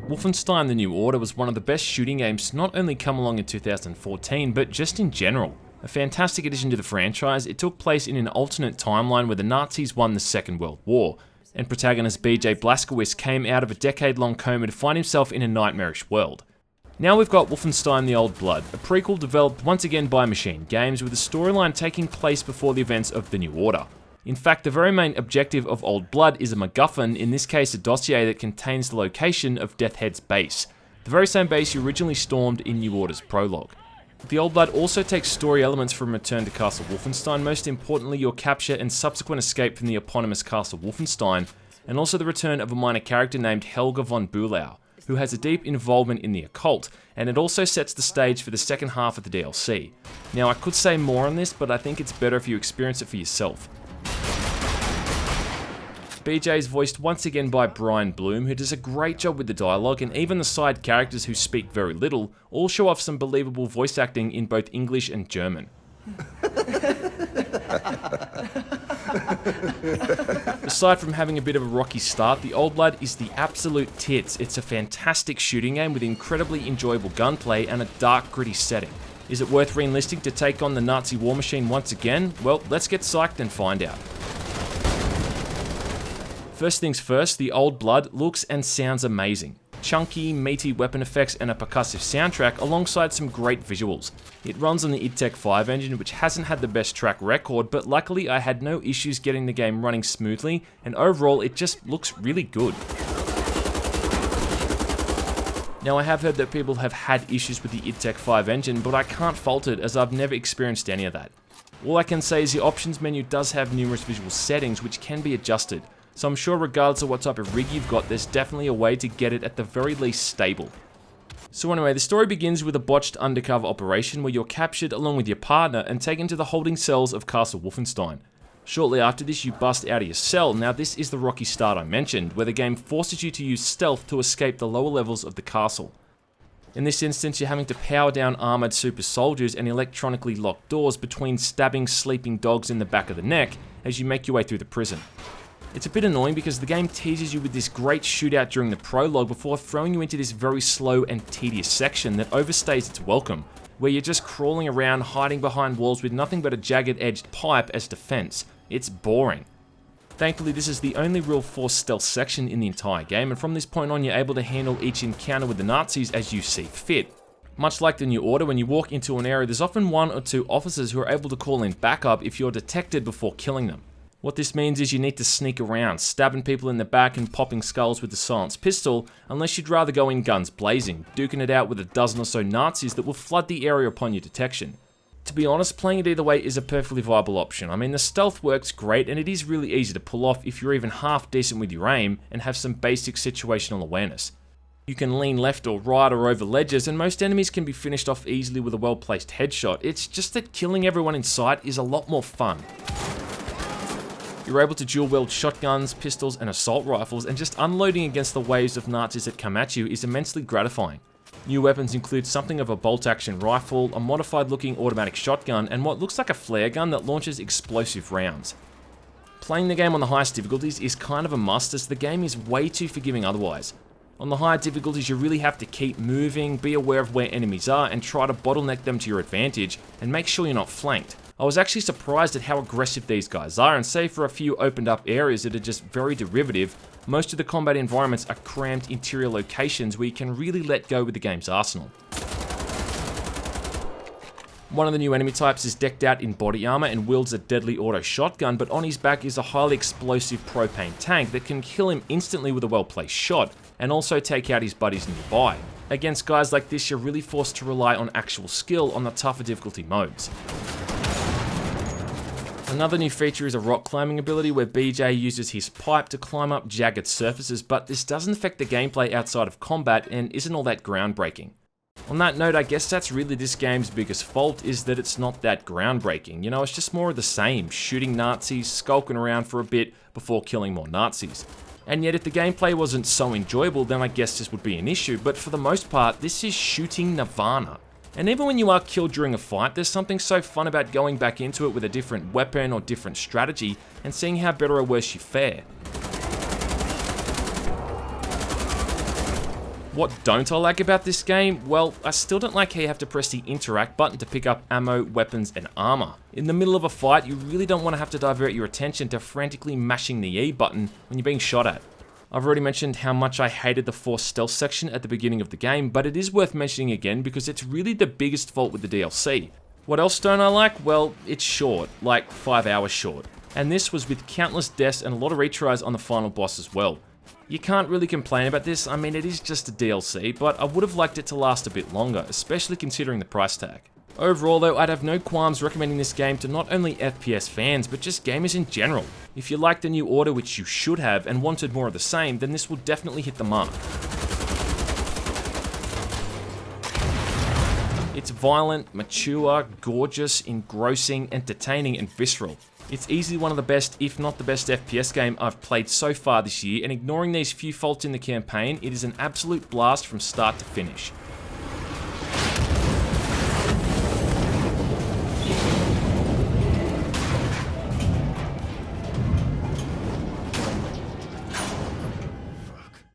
Wolfenstein: The New Order was one of the best shooting games to not only come along in 2014, but just in general. A fantastic addition to the franchise, it took place in an alternate timeline where the Nazis won the Second World War, and protagonist BJ Blazkowicz came out of a decade-long coma to find himself in a nightmarish world. Now we've got Wolfenstein: The Old Blood, a prequel developed once again by MachineGames with a storyline taking place before the events of The New Order. In fact, the very main objective of Old Blood is a MacGuffin, in this case a dossier that contains the location of Death Head's base, the very same base you originally stormed in New Order's prologue. The Old Blood also takes story elements from Return to Castle Wolfenstein, most importantly your capture and subsequent escape from the eponymous Castle Wolfenstein, and also the return of a minor character named Helga von Bulau, who has a deep involvement in the occult, and it also sets the stage for the second half of the DLC. Now I could say more on this, but I think it's better if you experience it for yourself. BJ is voiced once again by Brian Bloom, who does a great job with the dialogue, and even the side characters who speak very little all show off some believable voice acting in both English and German. Aside from having a bit of a rocky start, The Old Blood is the absolute tits. It's a fantastic shooting game with incredibly enjoyable gunplay and a dark, gritty setting. Is it worth re-enlisting to take on the Nazi war machine once again? Well, let's get psyched and find out. First things first, The Old Blood looks and sounds amazing. Chunky, meaty weapon effects and a percussive soundtrack alongside some great visuals. It runs on the id Tech 5 engine, which hasn't had the best track record, but luckily I had no issues getting the game running smoothly, and overall it just looks really good. Now I have heard that people have had issues with the id Tech 5 engine, but I can't fault it as I've never experienced any of that. All I can say is the options menu does have numerous visual settings which can be adjusted. So I'm sure regardless of what type of rig you've got, there's definitely a way to get it at the very least stable. So anyway, the story begins with a botched undercover operation where you're captured along with your partner and taken to the holding cells of Castle Wolfenstein. Shortly after this, you bust out of your cell. Now this is the rocky start I mentioned, where the game forces you to use stealth to escape the lower levels of the castle. In this instance, you're having to power down armoured super soldiers and electronically locked doors between stabbing sleeping dogs in the back of the neck as you make your way through the prison. It's a bit annoying because the game teases you with this great shootout during the prologue before throwing you into this very slow and tedious section that overstays its welcome, where you're just crawling around hiding behind walls with nothing but a jagged-edged pipe as defense. It's boring. Thankfully, this is the only real forced stealth section in the entire game, and from this point on you're able to handle each encounter with the Nazis as you see fit. Much like the New Order, when you walk into an area, there's often one or two officers who are able to call in backup if you're detected before killing them. What this means is you need to sneak around, stabbing people in the back and popping skulls with the silenced pistol, unless you'd rather go in guns blazing, duking it out with a dozen or so Nazis that will flood the area upon your detection. To be honest, playing it either way is a perfectly viable option. I mean, the stealth works great and it is really easy to pull off if you're even half decent with your aim and have some basic situational awareness. You can lean left or right or over ledges, and most enemies can be finished off easily with a well-placed headshot. It's just that killing everyone in sight is a lot more fun. You're able to dual-wield shotguns, pistols, and assault rifles, and just unloading against the waves of Nazis that come at you is immensely gratifying. New weapons include something of a bolt-action rifle, a modified-looking automatic shotgun, and what looks like a flare gun that launches explosive rounds. Playing the game on the highest difficulties is kind of a must, as the game is way too forgiving otherwise. On the higher difficulties, you really have to keep moving, be aware of where enemies are, and try to bottleneck them to your advantage, and make sure you're not flanked. I was actually surprised at how aggressive these guys are, and save for a few opened up areas that are just very derivative, most of the combat environments are cramped interior locations where you can really let go with the game's arsenal. One of the new enemy types is decked out in body armor and wields a deadly auto shotgun, but on his back is a highly explosive propane tank that can kill him instantly with a well-placed shot, and also take out his buddies nearby. Against guys like this, you're really forced to rely on actual skill on the tougher difficulty modes. Another new feature is a rock climbing ability where BJ uses his pipe to climb up jagged surfaces, but this doesn't affect the gameplay outside of combat and isn't all that groundbreaking. On that note, I guess that's really this game's biggest fault, is that it's not that groundbreaking. You know, it's just more of the same, shooting Nazis, skulking around for a bit before killing more Nazis. And yet if the gameplay wasn't so enjoyable, then I guess this would be an issue, but for the most part, this is shooting nirvana. And even when you are killed during a fight, there's something so fun about going back into it with a different weapon or different strategy and seeing how better or worse you fare. What don't I like about this game? Well, I still don't like how you have to press the interact button to pick up ammo, weapons, and armor. In the middle of a fight, you really don't want to have to divert your attention to frantically mashing the E button when you're being shot at. I've already mentioned how much I hated the forced stealth section at the beginning of the game, but it is worth mentioning again because it's really the biggest fault with the DLC. What else don't I like? Well, it's short, like 5 hours short. And this was with countless deaths and a lot of retries on the final boss as well. You can't really complain about this, I mean it is just a DLC, but I would have liked it to last a bit longer, especially considering the price tag. Overall though, I'd have no qualms recommending this game to not only FPS fans, but just gamers in general. If you liked the New Order, which you should have, and wanted more of the same, then this will definitely hit the mark. It's violent, mature, gorgeous, engrossing, entertaining, and visceral. It's easily one of the best, if not the best FPS game I've played so far this year, and ignoring these few faults in the campaign, it is an absolute blast from start to finish.